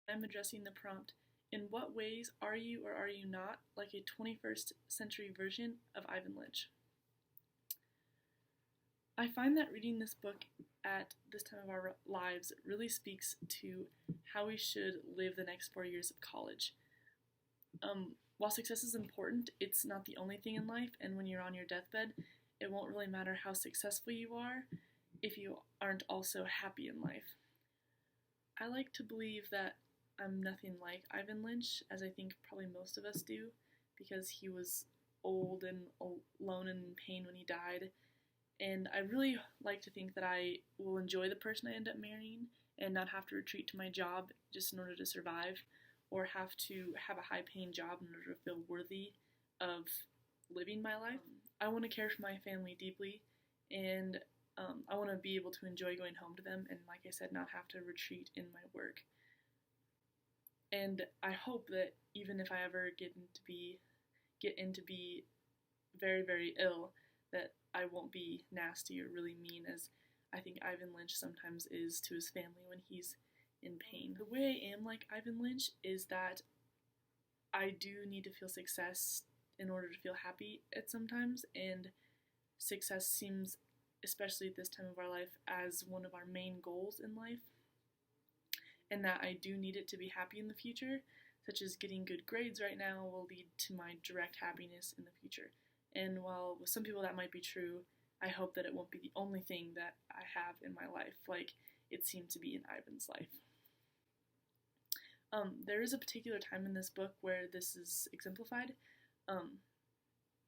I'm addressing the prompt, in what ways are you or are you not like a 21st century version of Ivan Lynch? I find that reading this book at this time of our lives really speaks to how we should live the next 4 years of college. While success is important, it's not the only thing in life, and when you're on your deathbed, it won't really matter how successful you are if you aren't also happy in life. I like to believe that I'm nothing like Ivan Lynch, as I think probably most of us do, because he was old and alone and in pain when he died. And I really like to think that I will enjoy the person I end up marrying and not have to retreat to my job just in order to survive, or have to have a high paying job in order to feel worthy of living my life. I want to care for my family deeply, and I want to be able to enjoy going home to them and, like I said, not have to retreat in my work. And I hope that even if I ever get into be very, very ill, that I won't be nasty or really mean, as I think Ivan Lynch sometimes is to his family when he's in pain. The way I am like Ivan Lynch is that I do need to feel success in order to feel happy at sometimes, and success seems, especially at this time of our life, as one of our main goals in life, and that I do need it to be happy in the future, such as getting good grades right now will lead to my direct happiness in the future. And while with some people that might be true, I hope that it won't be the only thing that I have in my life, like it seemed to be in Ivan's life. There is a particular time in this book where this is exemplified.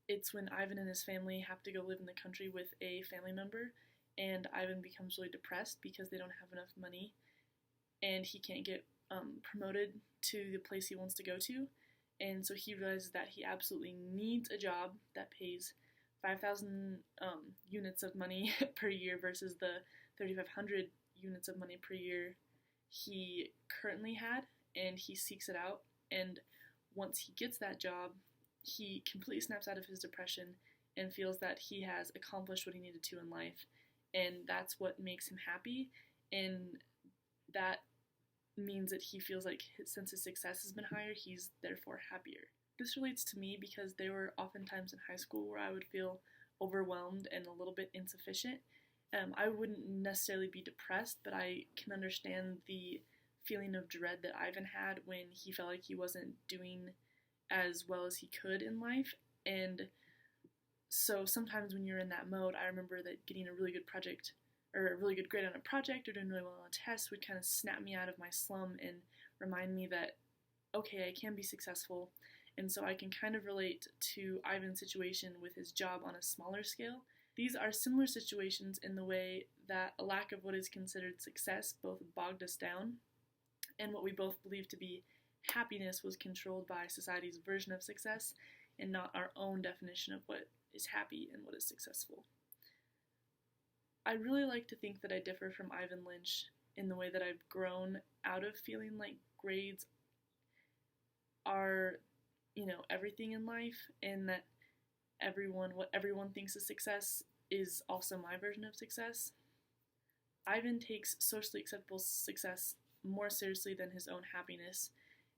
It's when Ivan and his family have to go live in the country with a family member, and Ivan becomes really depressed because they don't have enough money, and he can't get promoted to the place he wants to go to. And so he realizes that he absolutely needs a job that pays 5,000 units of money per year versus the 3,500 units of money per year he currently had, and he seeks it out. And once he gets that job, he completely snaps out of his depression and feels that he has accomplished what he needed to in life, and that's what makes him happy, and that means that he feels like since his success has been higher, he's therefore happier. This relates to me because there were often times in high school where I would feel overwhelmed and a little bit insufficient. I wouldn't necessarily be depressed, but I can understand the feeling of dread that Ivan had when he felt like he wasn't doing as well as he could in life. And so sometimes when you're in that mode, I remember that getting a really good project or a really good grade on a project or doing really well on a test would kind of snap me out of my slum and remind me that, okay, I can be successful. And so I can kind of relate to Ivan's situation with his job on a smaller scale. These are similar situations in the way that a lack of what is considered success both bogged us down, and what we both believe to be happiness was controlled by society's version of success and not our own definition of what is happy and what is successful. I really like to think that I differ from Ivan Lynch in the way that I've grown out of feeling like grades are, everything in life, and that what everyone thinks is success is also my version of success. Ivan takes socially acceptable success more seriously than his own happiness,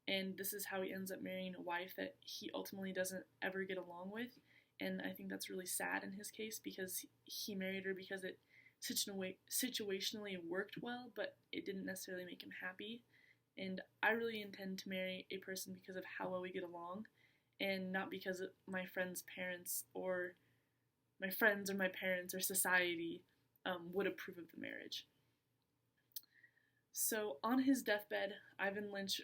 and this is how he ends up marrying a wife that he ultimately doesn't ever get along with, and I think that's really sad in his case because he married her because it situationally worked well, but it didn't necessarily make him happy. And I really intend to marry a person because of how well we get along, and not because of my friends' parents or my friends or my parents or society would approve of the marriage. So on his deathbed, Ivan Lynch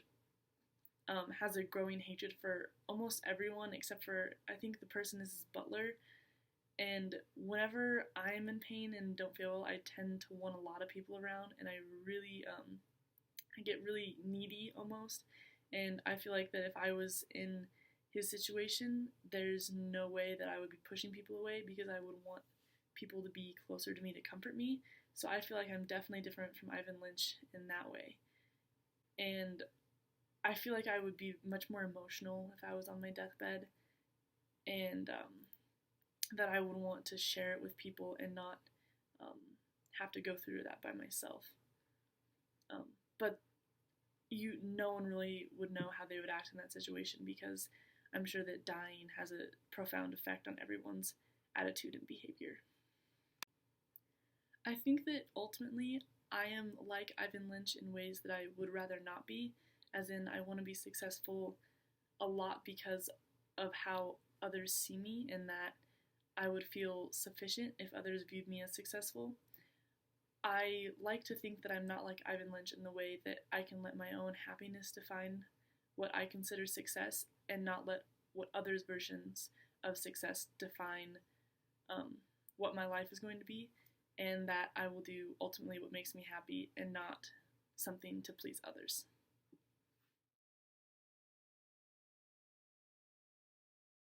has a growing hatred for almost everyone except for, I think the person is his butler. And whenever I'm in pain and don't feel well, I tend to want a lot of people around, and I get really needy almost. And I feel like that if I was in his situation, there's no way that I would be pushing people away because I would want people to be closer to me to comfort me. So I feel like I'm definitely different from Ivan Lynch in that way. And I feel like I would be much more emotional if I was on my deathbed, and that I would want to share it with people and not have to go through that by myself. But no one really would know how they would act in that situation, because I'm sure that dying has a profound effect on everyone's attitude and behavior. I think that ultimately I am like Ivan Lynch in ways that I would rather not be, as in I want to be successful a lot because of how others see me, and that I would feel sufficient if others viewed me as successful. I like to think that I'm not like Ivan Lynch in the way that I can let my own happiness define what I consider success, and not let what others' versions of success define what my life is going to be, and that I will do ultimately what makes me happy and not something to please others.